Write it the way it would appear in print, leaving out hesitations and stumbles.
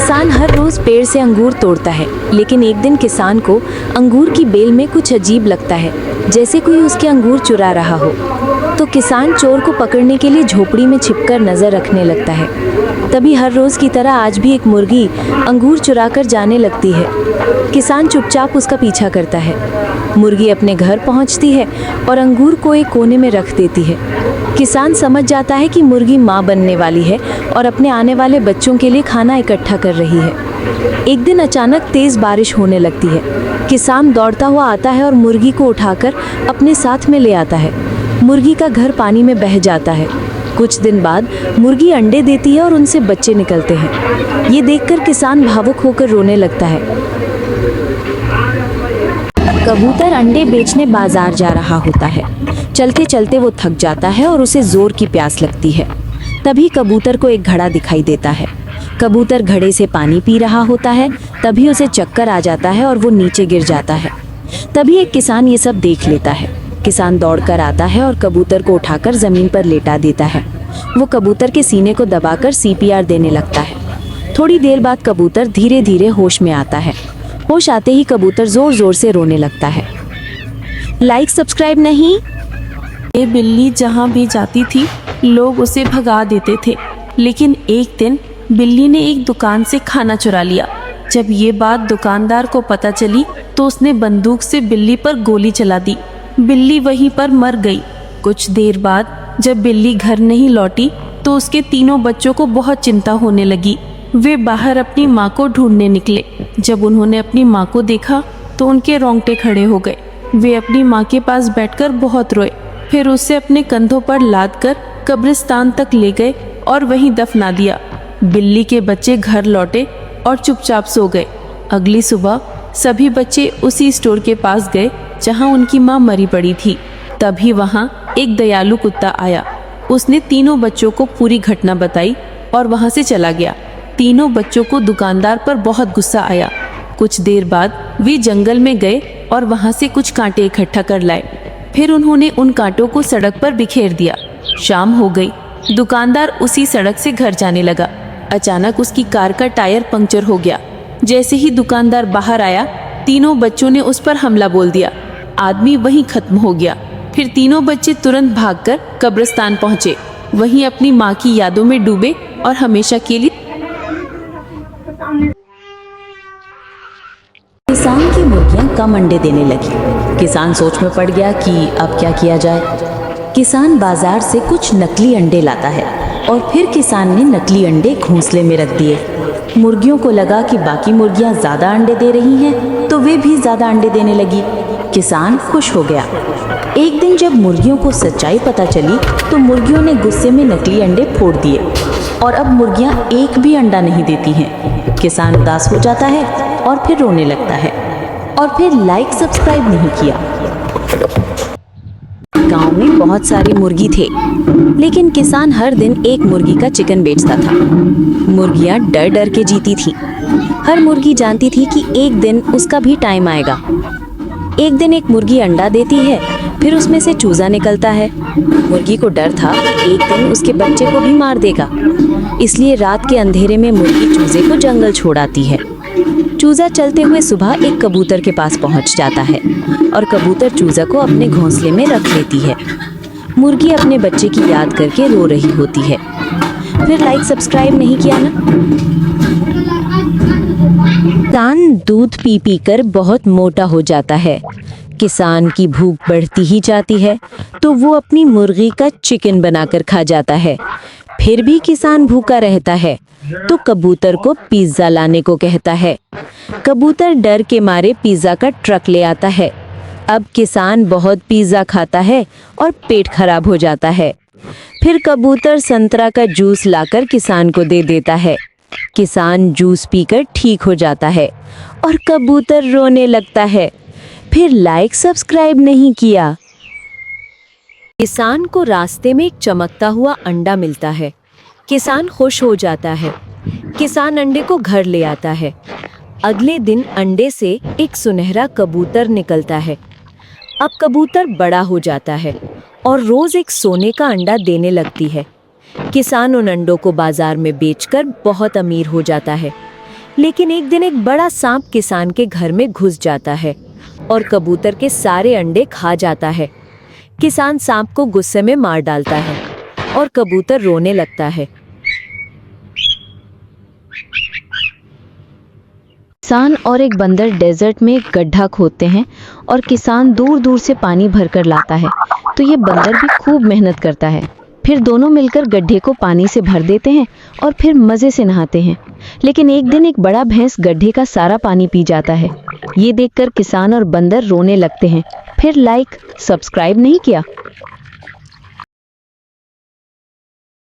किसान हर रोज पेड़ से अंगूर तोड़ता है, लेकिन एक दिन किसान को अंगूर की बेल में कुछ अजीब लगता है, जैसे कोई उसके अंगूर चुरा रहा हो। तो किसान चोर को पकड़ने के लिए झोपड़ी में छिपकर नजर रखने लगता है। तभी हर रोज की तरह आज भी एक मुर्गी अंगूर चुराकर जाने लगती है। किसान चुपचाप उसका पीछा करता है। मुर्गी अपने घर पहुंचती है और अंगूर को एक कोने में रख देती है। किसान समझ जाता है कि मुर्गी माँ बनने वाली है और अपने आने वाले बच्चों के लिए खाना इकट्ठा कर रही है। एक दिन अचानक तेज बारिश होने लगती है। किसान दौड़ता हुआ आता है और मुर्गी को उठाकर अपने साथ में ले आता है। मुर्गी का घर पानी में बह जाता है। कुछ दिन बाद मुर्गी अंडे देती है और उनसे बच्चे निकलते हैं। ये देखकर किसान भावुक होकर रोने लगता है। कबूतर अंडे बेचने बाजार जा रहा होता है। चलते चलते वो थक जाता है और उसे जोर की प्यास लगती है। तभी कबूतर को एक घड़ा दिखाई देता है। कबूतर घड़े से पानी पी रहा होता है। तभी उसे चक्कर आ जाता है और वो नीचे गिर जाता है। तभी एक किसान ये सब देख लेता है। किसान दौड़कर आता है और कबूतर को उठाकर जमीन पर लेटा देता है। वो कबूतर के सीने को दबाकर CPR देने लगता है। थोड़ी देर बाद कबूतर धीरे धीरे होश में आता है। होश आते ही कबूतर जोर जोर से रोने लगता है। लाइक सब्सक्राइब नहीं। ये बिल्ली जहाँ भी जाती थी लोग उसे भगा देते थे, लेकिन एक दिन बिल्ली ने एक दुकान से खाना चुरा लिया। जब ये बात दुकानदार को पता चली तो उसने बंदूक से बिल्ली पर गोली चला दी। बिल्ली वहीं पर मर गई। कुछ देर बाद जब बिल्ली घर नहीं लौटी तो उसके तीनों बच्चों को बहुत चिंता होने लगी। वे बाहर अपनी माँ को ढूंढने निकले। जब उन्होंने अपनी माँ को देखा तो उनके रोंगटे खड़े हो गए। वे अपनी माँ के पास बैठकर बहुत रोए। फिर उसे अपने कंधों पर लादकर कब्रिस्तान तक ले गए और वहीं दफना दिया। बिल्ली के बच्चे घर लौटे और चुपचाप सो गए। अगली सुबह सभी बच्चे उसी स्टोर के पास गए जहां उनकी माँ मरी पड़ी थी। तभी वहां एक दयालु कुत्ता आया। उसने तीनों बच्चों को पूरी घटना बताई और वहां से चला गया। तीनों बच्चों को दुकानदार पर बहुत गुस्सा आया। कुछ देर बाद वे जंगल में गए और वहां से कुछ कांटे इकट्ठा कर लाए। फिर उन्होंने उन कांटों को सड़क पर बिखेर दिया। शाम हो गई। दुकानदार उसी सड़क से घर जाने लगा। अचानक उसकी कार का टायर पंक्चर हो गया। जैसे ही दुकानदार बाहर आया, तीनों बच्चों ने उस पर हमला बोल दिया। आदमी वहीं खत्म हो गया। फिर तीनों बच्चे तुरंत भागकर कब्रिस्तान पहुंचे। वहीं अपनी माँ की यादों में डूबे और हमेशा के लिए। किसान की मुर्गियां कम अंडे देने लगी। किसान सोच में पड़ गया कि अब क्या किया जाए। किसान बाजार से कुछ नकली अंडे लाता है और फिर किसान ने नकली अंडे घोंसले में रख दिए। मुर्गियों को लगा कि बाकी मुर्गियां ज़्यादा अंडे दे रही हैं, तो वे भी ज़्यादा अंडे देने लगी। किसान खुश हो गया। एक दिन जब मुर्गियों को सच्चाई पता चली तो मुर्गियों ने गुस्से में नकली अंडे फोड़ दिए और अब मुर्गियां एक भी अंडा नहीं देती हैं। किसान उदास हो जाता है और फिर रोने लगता है और फिर लाइक सब्सक्राइब नहीं किया। गांव में बहुत सारे मुर्गी थे, लेकिन किसान हर दिन एक मुर्गी का चिकन बेचता था। मुर्गियां डर डर के जीती थी। हर मुर्गी जानती थी कि एक दिन उसका भी टाइम आएगा। एक दिन एक मुर्गी अंडा देती है, फिर उसमें से चूजा निकलता है। मुर्गी को डर था एक दिन उसके बच्चे को भी मार देगा, इसलिए रात के अंधेरे में मुर्गी चूजे को जंगल छोड़ आती है। चूजा चलते हुए सुबह एक कबूतर के पास पहुंच जाता है और कबूतर चूजा को अपने घोंसले में रख लेती है। मुर्गी अपने बच्चे की याद करके रो रही होती है। फिर लाइक सब्सक्राइब नहीं किया ना। किसान दूध पी पी कर बहुत मोटा हो जाता है। किसान की भूख बढ़ती ही जाती है तो वो अपनी मुर्गी का चिकन बनाकर खा जाता है। फिर भी किसान भूखा रहता है तो कबूतर को पिज्जा लाने को कहता है। कबूतर डर के मारे पिज्जा का ट्रक ले आता है। अब किसान बहुत पिज्जा खाता है और पेट खराब हो जाता है। फिर कबूतर संतरा का जूस लाकर किसान को दे देता है। किसान जूस पीकर ठीक हो जाता है और कबूतर रोने लगता है। फिर लाइक सब्सक्राइब नहीं किया। किसान को रास्ते में एक चमकता हुआ अंडा मिलता है। किसान खुश हो जाता है। किसान अंडे को घर ले आता है। अगले दिन अंडे से एक सुनहरा कबूतर निकलता है। अब कबूतर बड़ा हो जाता है और रोज एक सोने का अंडा देने लगती है। किसान उन अंडों को बाजार में बेचकर बहुत अमीर हो जाता है। लेकिन एक दिन एक बड़ा सांप किसान के घर में घुस जाता है और कबूतर के सारे अंडे खा जाता है। किसान सांप को गुस्से में मार डालता है और कबूतर रोने लगता है। किसान और एक बंदर डेजर्ट में एक गड्ढा खोदते हैं और किसान दूर दूर से पानी भरकर लाता है, तो ये बंदर भी खूब मेहनत करता है। फिर दोनों मिलकर गड्ढे को पानी से भर देते हैं और फिर मज़े से नहाते हैं। लेकिन एक दिन एक बड़ा भैंस गड्ढे का सारा पानी पी जाता है। ये देखकर किसान और बंदर रोने लगते हैं। फिर लाइक, सब्सक्राइब नहीं किया।